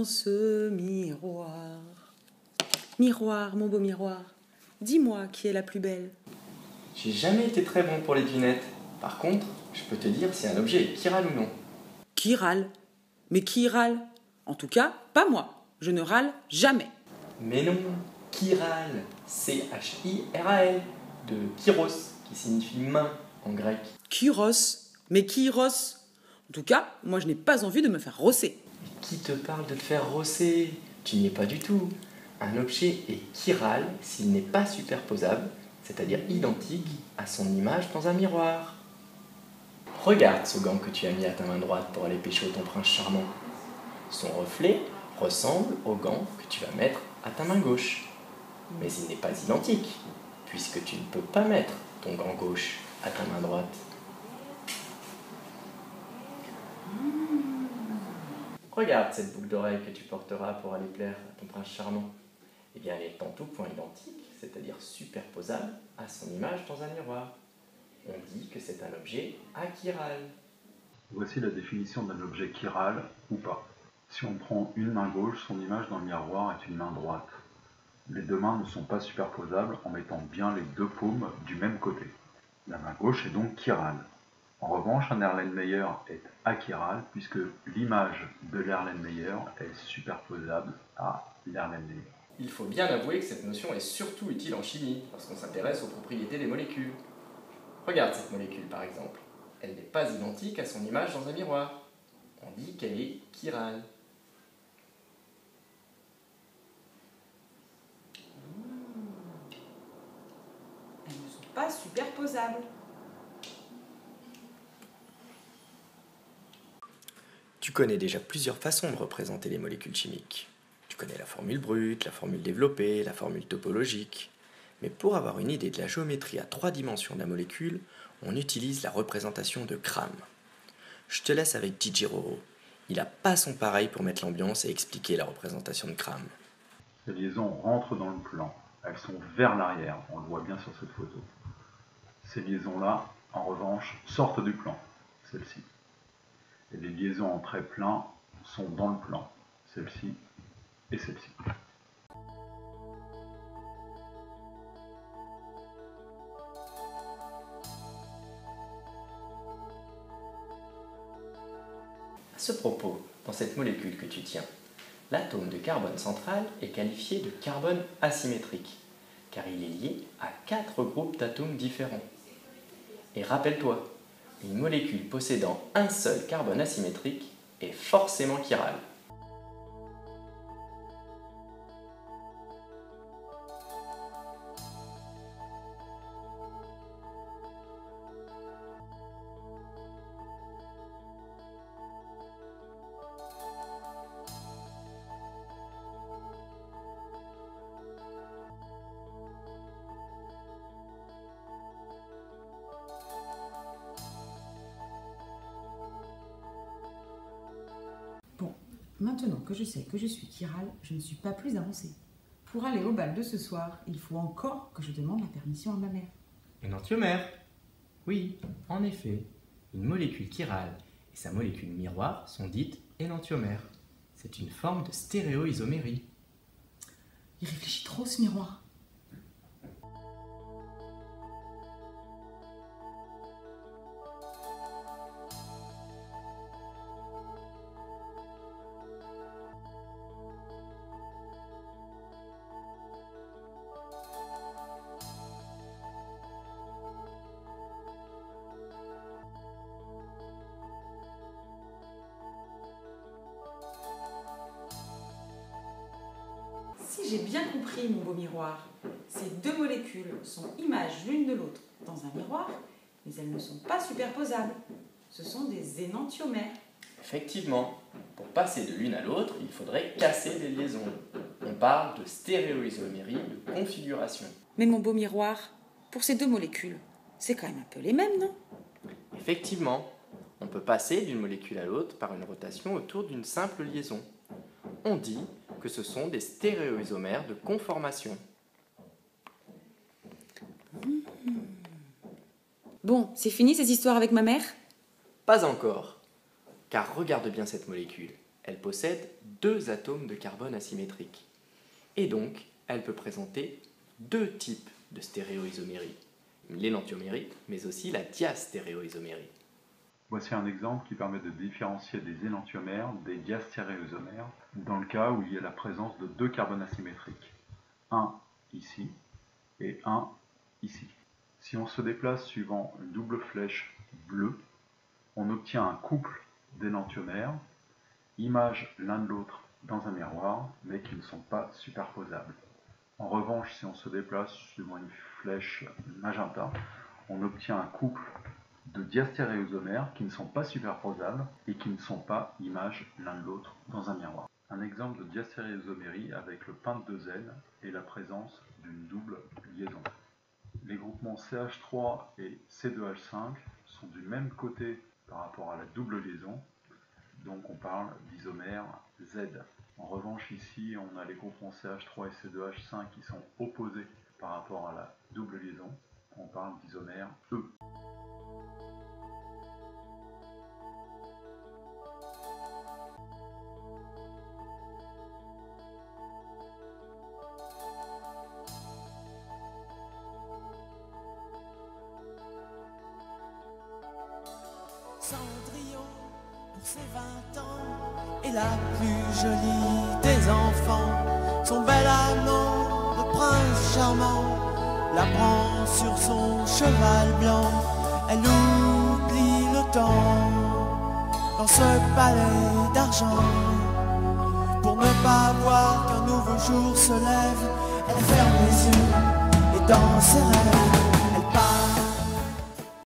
ce miroir. Miroir, mon beau miroir, dis-moi qui est la plus belle. J'ai jamais été très bon pour les devinettes. Par contre, je peux te dire si un objet est chiral ou non. Qui râle? Mais qui râle? En tout cas, pas moi. Je ne râle jamais. Mais non, chiral, C-H-I-R-A-L, de kyros, qui signifie main en grec. Kyros? Mais kyros? En tout cas, moi je n'ai pas envie de me faire rosser. Mais qui te parle de te faire rosser? Tu n'y es pas du tout. Un objet est chiral s'il n'est pas superposable, c'est-à-dire identique à son image dans un miroir. Regarde ce gant que tu as mis à ta main droite pour aller pécho ton prince charmant. Son reflet ressemble au gant que tu vas mettre à ta main gauche. Mais il n'est pas identique, puisque tu ne peux pas mettre ton gant gauche à ta main droite. Regarde cette boucle d'oreille que tu porteras pour aller plaire à ton prince charmant. Eh bien, elle est en tout point identique, c'est-à-dire superposable à son image dans un miroir. On dit que c'est un objet achiral. Voici la définition d'un objet chiral ou pas. Si on prend une main gauche, son image dans le miroir est une main droite. Les deux mains ne sont pas superposables en mettant bien les deux paumes du même côté. La main gauche est donc chirale. En revanche, un Erlenmeyer est achiral puisque l'image de l'Erlenmeyer est superposable à l'Erlenmeyer. Il faut bien avouer que cette notion est surtout utile en chimie, lorsqu'on s'intéresse aux propriétés des molécules. Regarde cette molécule par exemple. Elle n'est pas identique à son image dans un miroir. On dit qu'elle est chirale. Elles ne sont pas superposables. Tu connais déjà plusieurs façons de représenter les molécules chimiques. Tu connais la formule brute, la formule développée, la formule topologique. Mais pour avoir une idée de la géométrie à 3 dimensions de la molécule, on utilise la représentation de Cram. Je te laisse avec Gigi Roro. Il a pas son pareil pour mettre l'ambiance et expliquer la représentation de Cram. Ces liaisons rentrent dans le plan. Elles sont vers l'arrière, on le voit bien sur cette photo. Ces liaisons-là, en revanche, sortent du plan, celle-ci. Et les liaisons en trait plein sont dans le plan, celle-ci et celle-ci. À ce propos, dans cette molécule que tu tiens, l'atome de carbone central est qualifié de carbone asymétrique, car il est lié à 4 groupes d'atomes différents. Et rappelle-toi, une molécule possédant un seul carbone asymétrique est forcément chirale. Bon, maintenant que je sais que je suis chirale, je ne suis pas plus avancée. Pour aller au bal de ce soir, il faut encore que je demande la permission à ma mère. Énantiomère. Oui, en effet, une molécule chirale et sa molécule miroir sont dites énantiomères. C'est une forme de stéréoisomérie. Il réfléchit trop ce miroir. Si j'ai bien compris, mon beau miroir, ces deux molécules sont images l'une de l'autre dans un miroir, mais elles ne sont pas superposables. Ce sont des énantiomères. Effectivement, pour passer de l'une à l'autre, il faudrait casser des liaisons. On parle de stéréoisomérie de configuration. Mais mon beau miroir, pour ces deux molécules, c'est quand même un peu les mêmes, non? Effectivement, on peut passer d'une molécule à l'autre par une rotation autour d'une simple liaison. On dit que ce sont des stéréoisomères de conformation. Bon, c'est fini ces histoires avec ma mère? Pas encore, car regarde bien cette molécule. Elle possède 2 atomes de carbone asymétriques. Et donc, elle peut présenter 2 types de stéréoisomérie, l'énantiomérie, mais aussi la diastéréoisomérie. Voici un exemple qui permet de différencier des énantiomères des diastéréoisomères dans le cas où il y a la présence de 2 carbones asymétriques, un ici et un ici. Si on se déplace suivant une double flèche bleue, on obtient un couple d'énantiomères, images l'un de l'autre dans un miroir, mais qui ne sont pas superposables. En revanche, si on se déplace suivant une flèche magenta, on obtient un couple de diastéréoisomères qui ne sont pas superposables et qui ne sont pas images l'un de l'autre dans un miroir. Un exemple de diastéréoisomérie avec le pentadézène et la présence d'une double liaison. Les groupements CH3 et C2H5 sont du même côté par rapport à la double liaison, donc on parle d'isomère Z. En revanche, ici, on a les groupements CH3 et C2H5 qui sont opposés par rapport à la double liaison, on parle d'isomère E. Cendrillon, pour ses 20 ans, est la plus jolie des enfants. Son bel amant, le prince charmant, la prend sur son cheval blanc. Elle oublie le temps dans ce palais d'argent. Pour ne pas voir qu'un nouveau jour se lève, elle ferme les yeux et dans ses rêves